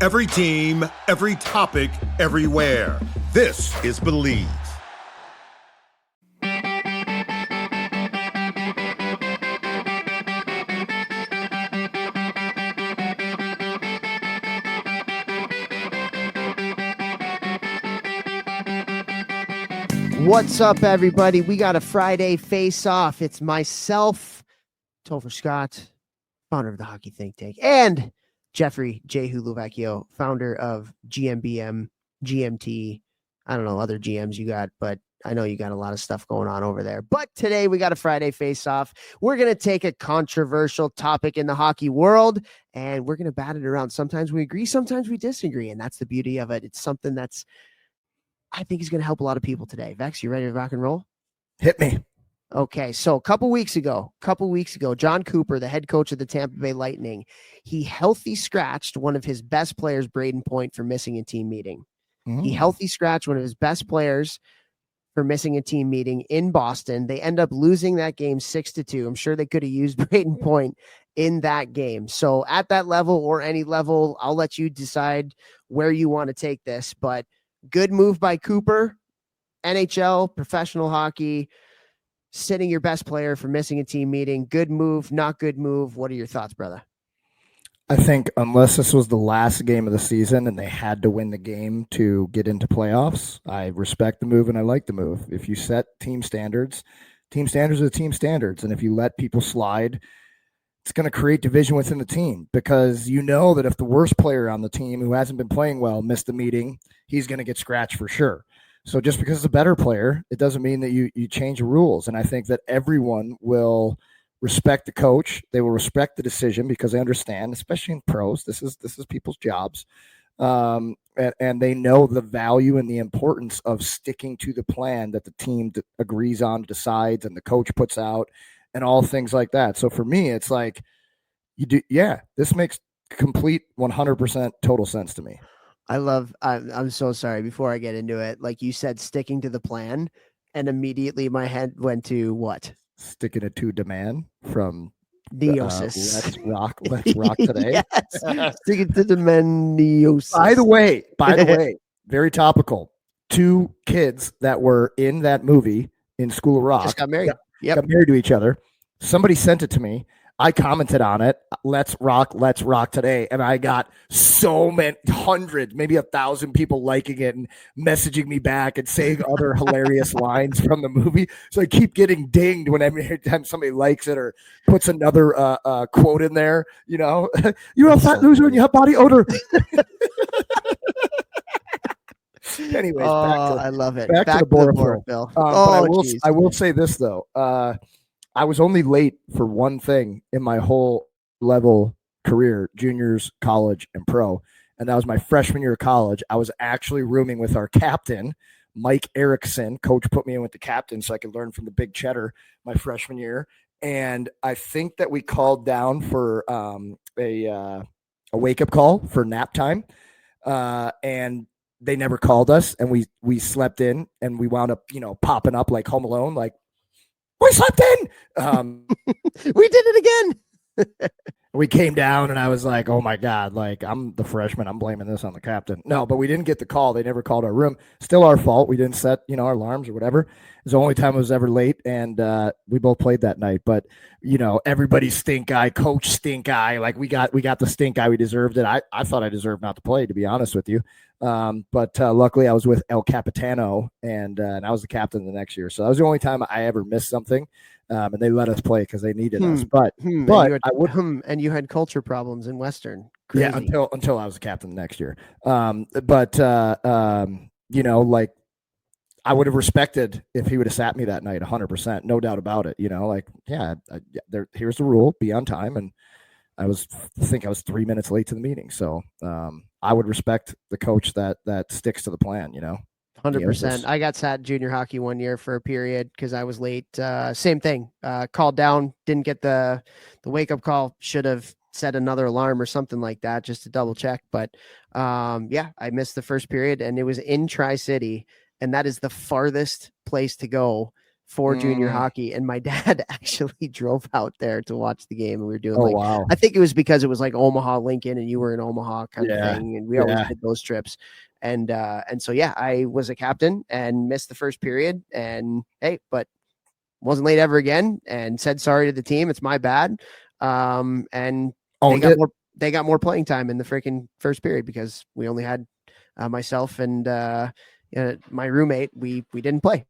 Every team, every topic, everywhere. This is Believe. What's up, everybody? We got a Friday face-off. It's myself, Toph Scott, founder of the Hockey Think Tank, and Jeffrey J. Huluvacchio, founder of GMBM, GMT. I don't know other GMs you got, but I know you got a lot of stuff going on over there. But today we got a Friday face-off. We're going to take a controversial topic in the hockey world, and we're going to bat it around. Sometimes we agree, sometimes we disagree, and that's the beauty of it. It's something that's I think he's going to help a lot of people today. Vex, you ready to rock and roll? Hit me. Okay, so a couple weeks ago, John Cooper, the head coach of the Tampa Bay Lightning, he healthy scratched one of his best players, Brayden Point, for missing a team meeting. He healthy scratched one of his best players for missing a team meeting in Boston. They end up losing that game 6-2. I'm sure they could have used Brayden Point in that game. So at that level or any level, I'll let you decide where you want to take this, but good move by Cooper, NHL, professional hockey, sitting your best player for missing a team meeting. Good move, not good move. What are your thoughts, brother? I think unless this was the last game of the season and they had to win the game to get into playoffs, I respect the move and I like the move. If you set team standards are team standards. And if you let people slide, it's going to create division within the team because you know that if the worst player on the team who hasn't been playing well missed the meeting, he's going to get scratched for sure. So just because it's a better player, it doesn't mean that you change the rules. And I think that everyone will respect the coach. They will respect the decision because they understand, especially in pros, this is people's jobs. And they know the value and the importance of sticking to the plan that the team agrees on, decides, and the coach puts out, and all things like that. So for me, it's like this makes complete 100% total sense to me. I'm so sorry. Before I get into it, like you said, sticking to the plan, and immediately my head went to what? Sticking it to demand from Neosis. Let's rock today. Yes. Sticking to the man Neosis. By the way, very topical. 2 kids that were in that movie in School of Rock just got married. Got married to each other. Somebody sent it to me. I commented on it. Let's rock today. And I got so many hundreds, maybe 1,000 people liking it and messaging me back and saying other hilarious lines from the movie. So I keep getting dinged every time somebody likes it or puts another quote in there. You know, you're a fat loser and you have body odor. Anyways, I love it. Back to the board, Bill. I will say this though. I was only late for one thing in my whole level career, juniors, college, and pro. And that was my freshman year of college. I was actually rooming with our captain, Mike Erickson. Coach put me in with the captain so I could learn from the big cheddar my freshman year. And I think that we called down for a wake-up call for nap time. And they never called us. And we slept in and we wound up, popping up like Home Alone, like, we slept in. We did it again. We came down and I was like, oh my God, like I'm the freshman. I'm blaming this on the captain. No, but we didn't get the call. They never called our room. Still our fault. We didn't set, our alarms or whatever. It was the only time I was ever late. And we both played that night. But, everybody stink eye, coach stink eye. Like we got the stink eye. We deserved it. I thought I deserved not to play, to be honest with you. But luckily I was with El Capitano and I was the captain the next year. So that was the only time I ever missed something. And they let us play because they neaded us. But and you had culture problems in Western. Crazy. Yeah, until I was the captain the next year. Like I would have respected if he would have sat me that night 100%, no doubt about it. Here's the rule: be on time. And I was 3 minutes late to the meeting, so I would respect the coach that sticks to the plan. 100%. I got sat junior hockey one year for a period because I was late. Same thing. Called down, didn't get the wake up call. Should have set another alarm or something like that just to double check. But I missed the first period and it was in Tri-City, and that is the farthest place to go for junior hockey, and my dad actually drove out there to watch the game, and we were doing wow. I think it was because it was like Omaha, Lincoln, and you were in Omaha kind of thing, and we always did those trips. And so I was a captain and missed the first period, and hey, but wasn't late ever again, and said sorry to the team. It's my bad. And they got more playing time in the freaking first period because we only had myself and my roommate. We didn't play.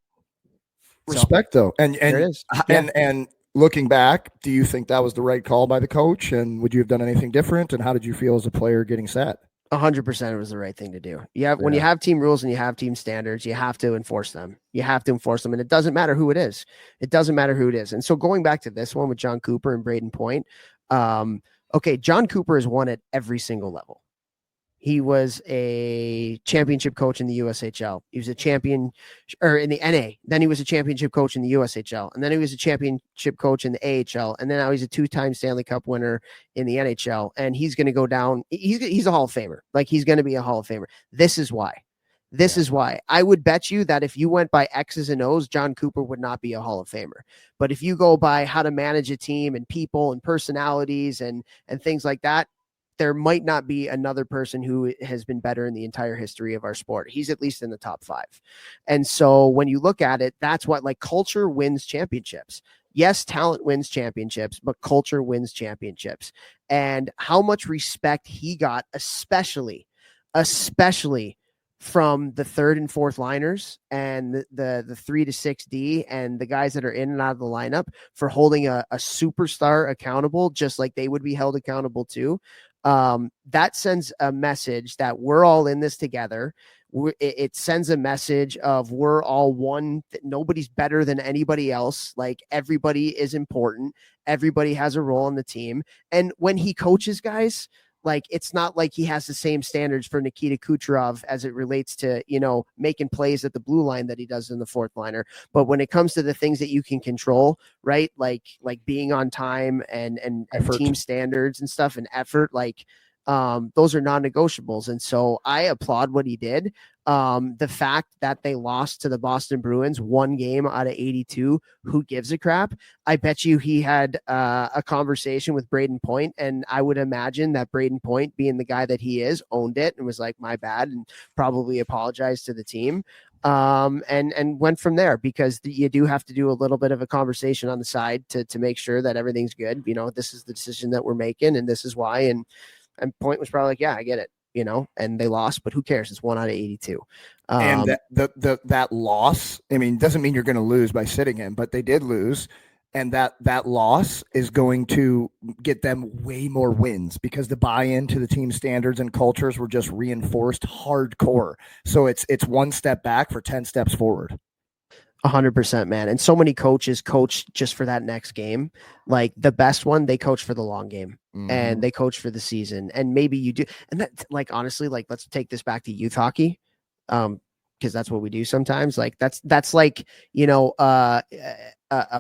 Respect though. And there it is. And looking back, do you think that was the right call by the coach? And would you have done anything different? And how did you feel as a player getting set? 100% it was the right thing to do. When you have team rules and you have team standards, you have to enforce them. And it doesn't matter who it is. And so going back to this one with John Cooper and Brayden Point, okay, John Cooper has won at every single level. He was a championship coach in the USHL. He was a champion in the NA. Then he was a championship coach in the USHL. And then he was a championship coach in the AHL. And then now he's a 2-time Stanley Cup winner in the NHL. And he's going to go down. He's a Hall of Famer. Like, he's going to be a Hall of Famer. This is why. I would bet you that if you went by X's and O's, John Cooper would not be a Hall of Famer. But if you go by how to manage a team and people and personalities and things like that, there might not be another person who has been better in the entire history of our sport. He's at least in the top 5. And so when you look at it, that's what, like, culture wins championships. Yes, talent wins championships, but culture wins championships. And how much respect he got, especially from the 3rd and 4th liners and the 3 to 6 D and the guys that are in and out of the lineup for holding a superstar accountable, just like they would be held accountable too. That sends a message that we're all in this together. It sends a message of we're all one, that nobody's better than anybody else. Like, everybody is important. Everybody has a role on the team. And when he coaches guys, like, it's not like he has the same standards for Nikita Kucherov as it relates to, making plays at the blue line that he does in the 4th liner. But when it comes to the things that you can control, right? Like being on time and team standards and stuff and effort, like, those are non-negotiables. And so I applaud what he did. The fact that they lost to the Boston Bruins 1 game out of 82, who gives a crap? I bet you he had a conversation with Brayden Point, and I would imagine that Brayden Point, being the guy that he is, owned it and was like, my bad, and probably apologized to the team. And went from there, because you do have to do a little bit of a conversation on the side to make sure that everything's good. This is the decision that we're making, and this is why. And Point was probably like, yeah, I get it, and they lost, but who cares? It's 1 out of 82. And that loss, I mean, doesn't mean you're going to lose by sitting him, but they did lose. And that loss is going to get them way more wins because the buy-in to the team standards and cultures were just reinforced hardcore. So it's 1 step back for 10 steps forward. 100%, man. And so many coaches coach just for that next game. Like, the best one, they coach for the long game, and they coach for the season. And maybe you do. And that, like, honestly, like, let's take this back to youth hockey. Because that's what we do sometimes. Like, that's like, a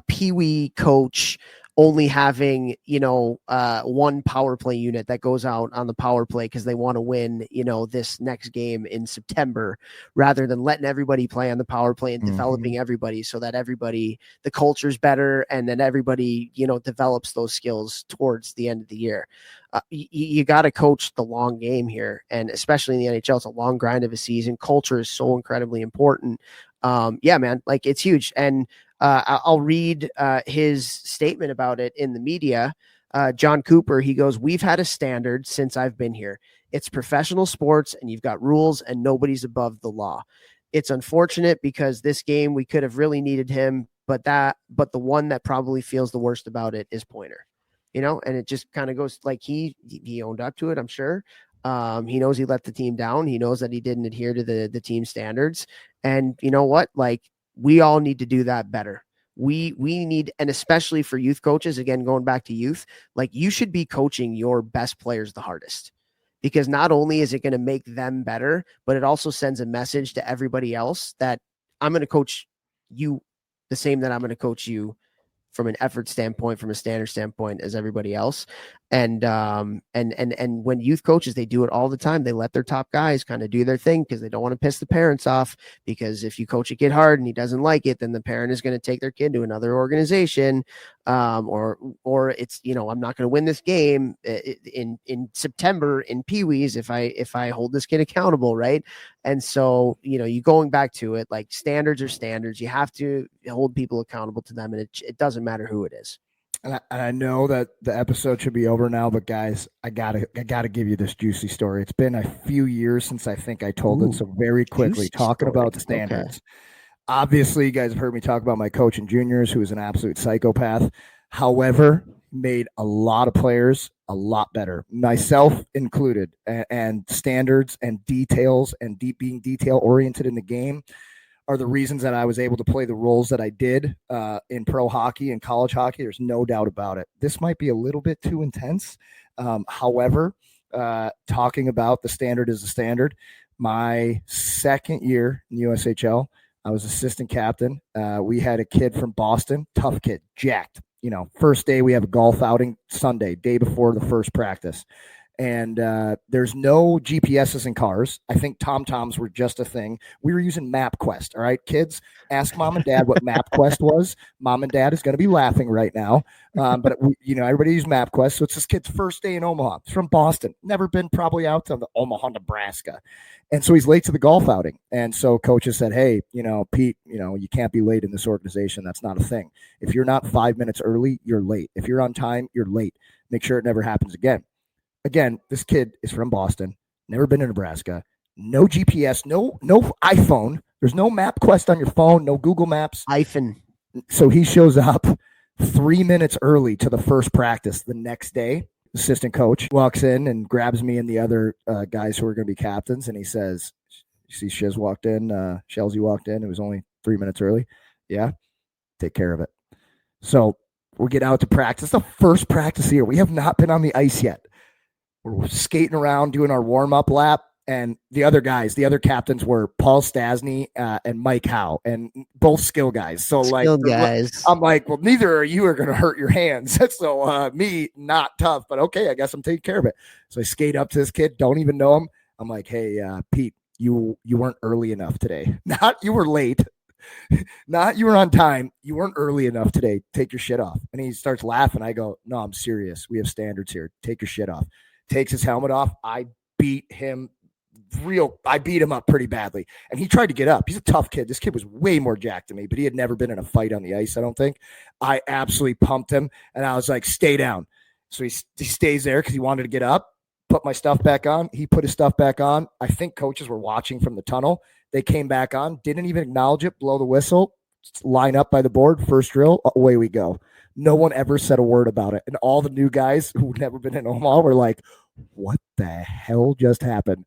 peewee coach only having, 1 power play unit that goes out on the power play because they want to win, this next game in September, rather than letting everybody play on the power play and developing everybody so that the culture's better, and then everybody, develops those skills towards the end of the year. You got to coach the long game here. And especially in the NHL, it's a long grind of a season. Culture is so incredibly important. Yeah, man, like, it's huge. And I'll read his statement about it in the media. John Cooper, he goes, "We've had a standard since I've been here. It's professional sports, and you've got rules, and nobody's above the law. It's unfortunate because this game we could have really needed him, but the one that probably feels the worst about it is Pointer." And it just kind of goes like he owned up to it, I'm sure. He knows he let the team down. He knows that he didn't adhere to the team standards. And you know what? Like, we all need to do that better. We need, and especially for youth coaches, again, going back to youth, like, you should be coaching your best players the hardest, because not only is it going to make them better, but it also sends a message to everybody else that I'm going to coach you the same that I'm going to coach you from an effort standpoint, from a standard standpoint, as everybody else. And when youth coaches, they do it all the time. They let their top guys kind of do their thing because they don't want to piss the parents off. Because if you coach a kid hard and he doesn't like it, then the parent is going to take their kid to another organization, or it's, I'm not going to win this game in September in Pee-wees if I hold this kid accountable, right? And so you going back to it, like standards are standards. You have to hold people accountable to them, and it doesn't matter who it is. And I know that the episode should be over now, but guys, I gotta give you this juicy story. It's been a few years since I think I told it, so very quickly talking about the standards. Okay. Obviously, you guys have heard me talk about my coach in juniors, who is an absolute psychopath. However, made a lot of players a lot better, myself included, and standards and details and being detail oriented in the game are the reasons that I was able to play the roles that I did in pro hockey and college hockey. There's no doubt about it. This might be a little bit too intense. However, talking about the standard is the standard. My second year in USHL, I was assistant captain. We had a kid from Boston, tough kid, jacked. First day we have a golf outing, Sunday, day before the first practice. And there's no GPSs in cars. I think TomToms were just a thing. We were using MapQuest. All right, kids, ask mom and dad what MapQuest was. Mom and dad is going to be laughing right now. But everybody used MapQuest. So it's this kid's first day in Omaha. He's from Boston. Never been probably out to Omaha, Nebraska. And so he's late to the golf outing. And so coaches said, hey, Pete, you can't be late in this organization. That's not a thing. If you're not 5 minutes early, you're late. If you're on time, you're late. Make sure it never happens again. Again, this kid is from Boston, never been to Nebraska, no GPS, no iPhone. There's no MapQuest on your phone, no Google Maps. So he shows up 3 minutes early to the first practice the next day. Assistant coach walks in and grabs me and the other guys who are going to be captains, and he says, you see Shellsy walked in. It was only 3 minutes early. Yeah, take care of it. So we get out to practice. The first practice here. We have not been on the ice yet. We're skating around doing our warm-up lap, and the other captains were Paul Stasny and Mike Howe, and both skill guys. So guys. I'm like, well, neither of you are going to hurt your hands. So me, not tough, but okay, I guess I'm taking care of it. So I skate up to this kid, don't even know him. I'm like, hey, Pete, you weren't early enough today. Not you were late. Not you were on time. You weren't early enough today. Take your shit off. And he starts laughing. I go, no, I'm serious. We have standards here. Take your shit off. Takes his helmet off. I beat him up pretty badly. And he tried to get up. He's a tough kid. This kid was way more jacked than me, but he had never been in a fight on the ice, I don't think. I absolutely pumped him, and I was like, stay down. So he stays there because he wanted to get up, put my stuff back on. He put his stuff back on. I think coaches were watching from the tunnel. They came back on, didn't even acknowledge it, blow the whistle, line up by the board, first drill, away we go. No one ever said a word about it. And all the new guys who'd never been in Omaha were like, what the hell just happened?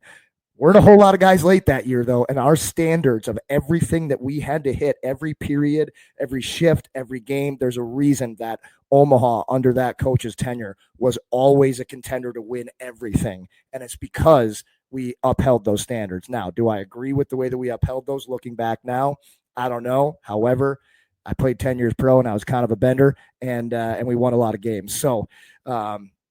Weren't a whole lot of guys late that year, though. And our standards of everything that we had to hit, every period, every shift, every game, there's a reason that Omaha, under that coach's tenure, was always a contender to win everything. And it's because we upheld those standards. Now, do I agree with the way that we upheld those looking back now? I don't know. However, I played 10 years pro and I was kind of a bender, and we won a lot of games. So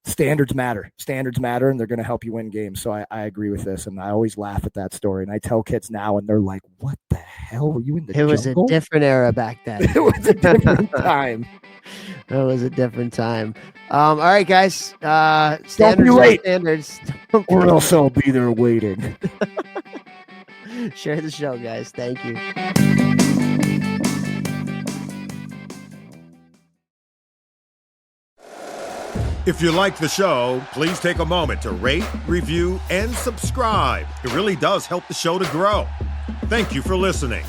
standards matter. Standards matter, and they're going to help you win games. So I agree with this, and I always laugh at that story. And I tell kids now, and they're like, what the hell? Were you in the jungle? It was a different era back then. It was a different time. It was a different time. All right, guys. Standards. Don't be late. Standards. Or else I'll be there waiting. Share the show, guys. Thank you. If you like the show, please take a moment to rate, review, and subscribe. It really does help the show to grow. Thank you for listening.